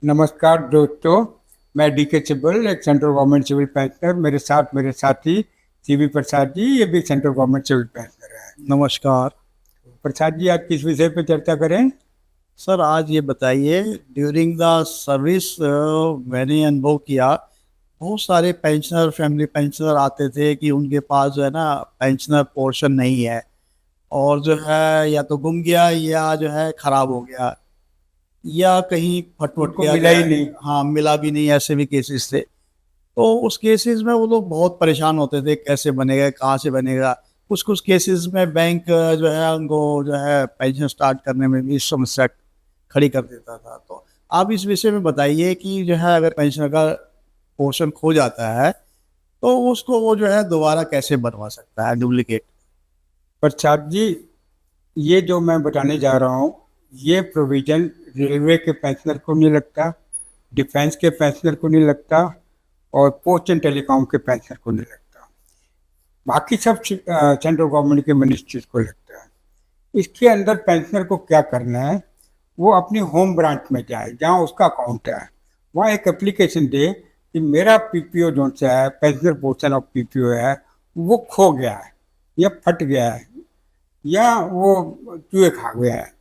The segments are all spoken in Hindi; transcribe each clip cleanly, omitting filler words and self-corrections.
नमस्कार दोस्तों। मैं डी के चिब्बल, एक सेंट्रल गवर्नमेंट सिविल पेंशनर। मेरे साथ मेरे साथी सीवी प्रसाद जी, ये भी सेंट्रल गवर्नमेंट सिविल पेंशनर है। नमस्कार प्रसाद जी, आज किस विषय पर चर्चा करें? सर। आज ये बताइए, ड्यूरिंग द सर्विस मैंने अनुभव किया, बहुत सारे पेंशनर, फैमिली पेंशनर आते थे कि उनके पास जो है ना पेंशनर पोर्शन नहीं है, और जो है या तो गुम गया या जो है खराब हो गया या कहीं फटवट उनको गया मिला जाए। ही नहीं। हाँ, मिला भी नहीं, ऐसे भी केसेस थे। तो उस केसेस में वो लोग बहुत परेशान होते थे, कैसे बनेगा, कहाँ से बनेगा। कुछ कुछ केसेस में बैंक जो है उनको जो है पेंशन स्टार्ट करने में भी समस्या खड़ी कर देता था। तो आप इस विषय में बताइए कि जो है अगर पेंशन का पोर्शन खो जाता है तो उसको वो जो है दोबारा कैसे बनवा सकता है, डुप्लीकेट। प्रसाद जी, ये जो मैं बताने जा रहा हूँ, ये प्रोविजन रेलवे के पेंशनर को नहीं लगता, डिफेंस के पेंशनर को नहीं लगता, और पोस्ट एंड टेलीकॉम के पेंशनर को नहीं लगता। बाकी सब सेंट्रल गवर्नमेंट के मिनिस्ट्रीज को लगता है। इसके अंदर पेंशनर को क्या करना है, वो अपनी होम ब्रांच में जाए जहाँ उसका अकाउंट है, वहाँ एक एप्लीकेशन दे कि मेरा पीपीओ जो सा है, पेंशनर पोर्शन ऑफ पीपीओ है, वो खो गया है या फट गया है या वो चूहे खा गया है।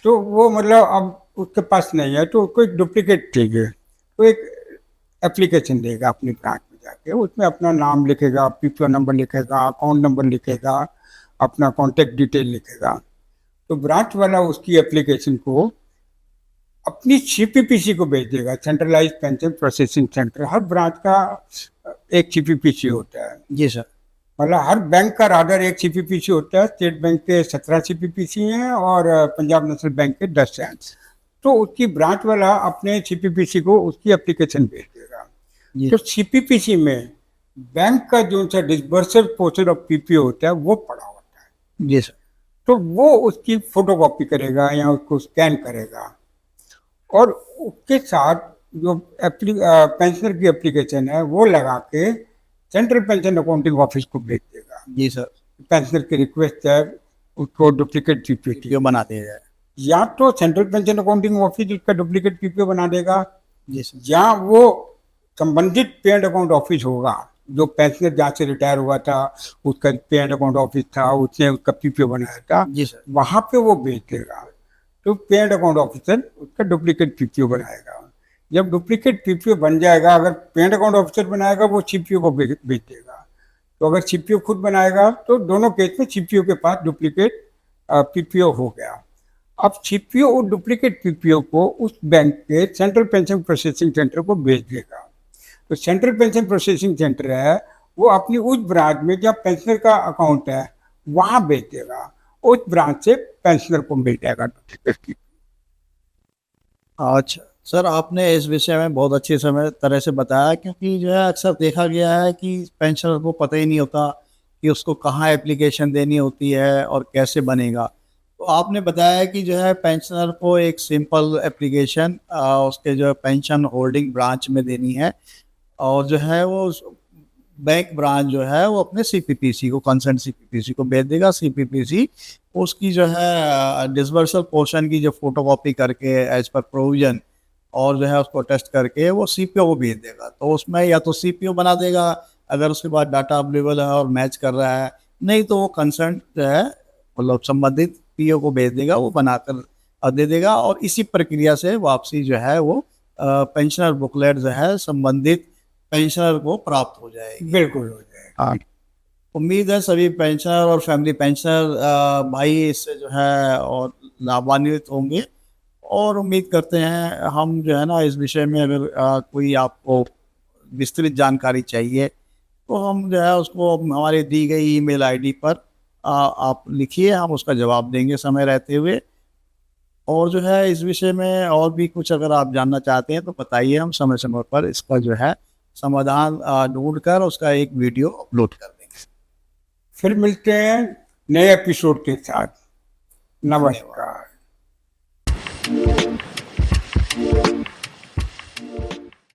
तो वो मतलब अब उसके पास नहीं है तो उसको एक डुप्लीकेट चाहिए। तो एक एप्लीकेशन देगा अपनी ब्रांच में जाके, उसमें अपना नाम लिखेगा, पीपीओ नंबर लिखेगा, अकाउंट नंबर लिखेगा, अपना कॉन्टेक्ट डिटेल लिखेगा। तो ब्रांच वाला उसकी एप्लीकेशन को अपनी सीपीपीसी को भेज देगा, सेंट्रलाइज पेंशन प्रोसेसिंग सेंटर। हर ब्रांच का एक सीपीपीसी होता है। जी सर। मतलब हर बैंक का रादर एक सीपीपीसी होता है। स्टेट बैंक के 17 सीपीपीसी हैं और पंजाब नेशनल बैंक के 10 हैं। तो उसकी ब्रांच वाला अपने सीपीपीसी को उसकी एप्लीकेशन भेज देगा। जी। तो सीपीपीसी में बैंक का जो सा डिसबर्सल पोर्शन ऑफ पीपीओ होता है वो पड़ा होता है। जी सर। तो वो उसकी फोटोकॉपी करेगा या उसको स्कैन करेगा, और उसके साथ जो पेंशनर की एप्लीकेशन है वो लगा के सेंट्रल पेंशन अकाउंटिंग ऑफिस को भेज देगा। जी सर। पेंशनर की रिक्वेस्ट है, उसको डुप्लीकेट पीपीओ क्यों बनाते हैं? या तो सेंट्रल पेंशन अकाउंटिंग ऑफिस उसका डुप्लीकेट पीपीओ बना देगा, जी सर। या वो संबंधित पे एंड अकाउंट ऑफिस होगा जो पेंशनर जहाँ से रिटायर हुआ था, उसका पे एंड अकाउंट ऑफिस था, उसने उसका पीपीओ बनाया था, जी सर। वहां पे वो भेज देगा। तो पे एंड अकाउंट ऑफिसर उसका डुप्लीकेट पीपीओ बनाएगा। जब डुप्लीकेट पीपीओ बन जाएगा, अगर पे एंड अकाउंट ऑफिसर बनाएगा वो सीपीओ को भेज देगा। तो अगर सीपीओ खुद बनाएगा तो दोनों केस में सीपीओ के पास डुप्लीकेट पीपीओ हो गया। अब सीपीओ और डुप्लीकेट पीपीओ को उस बैंक के सेंट्रल पेंशन प्रोसेसिंग सेंटर को भेज देगा। तो सेंट्रल पेंशन प्रोसेसिंग सेंटर है, वो अपनी उस ब्रांच में जहाँ पेंशनर का अकाउंट है वहां भेज देगा। उस ब्रांच से पेंशनर को मिल जाएगा डुप्लीकेट पीपीओ। अच्छा सर, आपने इस विषय में बहुत अच्छी समय तरह से बताया, क्योंकि जो है अक्सर देखा गया है कि पेंशनर को पता ही नहीं होता कि उसको कहाँ एप्लीकेशन देनी होती है और कैसे बनेगा। तो आपने बताया कि जो है पेंशनर को एक सिंपल एप्लीकेशन उसके जो है पेंशन होल्डिंग ब्रांच में देनी है, और जो है वो बैंक ब्रांच जो है वो अपने सीपीपीसी को, कंसर्न सीपीपीसी को भेज देगा। सीपीपीसी उसकी जो है डिसबर्सल पोर्शन की जो फोटोकॉपी करके एज पर प्रोविजन, और जो है उसको टेस्ट करके वो सीपीओ को भेज देगा। तो उसमें या तो सीपीओ बना देगा अगर उसके पास डाटा अवेलेबल है और मैच कर रहा है, नहीं तो वो कंसर्न जो है मतलब संबंधित पीओ को भेज देगा, वो बनाकर दे देगा। और इसी प्रक्रिया से वापसी जो है वो पेंशनर बुकलेट जो है संबंधित पेंशनर को प्राप्त हो जाएगी। बिल्कुल हो जाएगा। हाँ, उम्मीद है सभी पेंशनर और फैमिली पेंशनर भाई इससे जो है और लाभान्वित होंगे। और उम्मीद करते हैं हम जो है ना इस विषय में अगर कोई आपको विस्तृत जानकारी चाहिए तो हम जो है उसको हमारी दी गई ईमेल आईडी पर आप लिखिए, हम उसका जवाब देंगे समय रहते हुए। और जो है इस विषय में और भी कुछ अगर आप जानना चाहते हैं तो बताइए, हम समय समय पर इसका जो है समाधान ढूंढ कर उसका एक वीडियो अपलोड कर देंगे। फिर मिलते हैं नए एपिसोड के साथ। धन्यवाद। नमस्कार।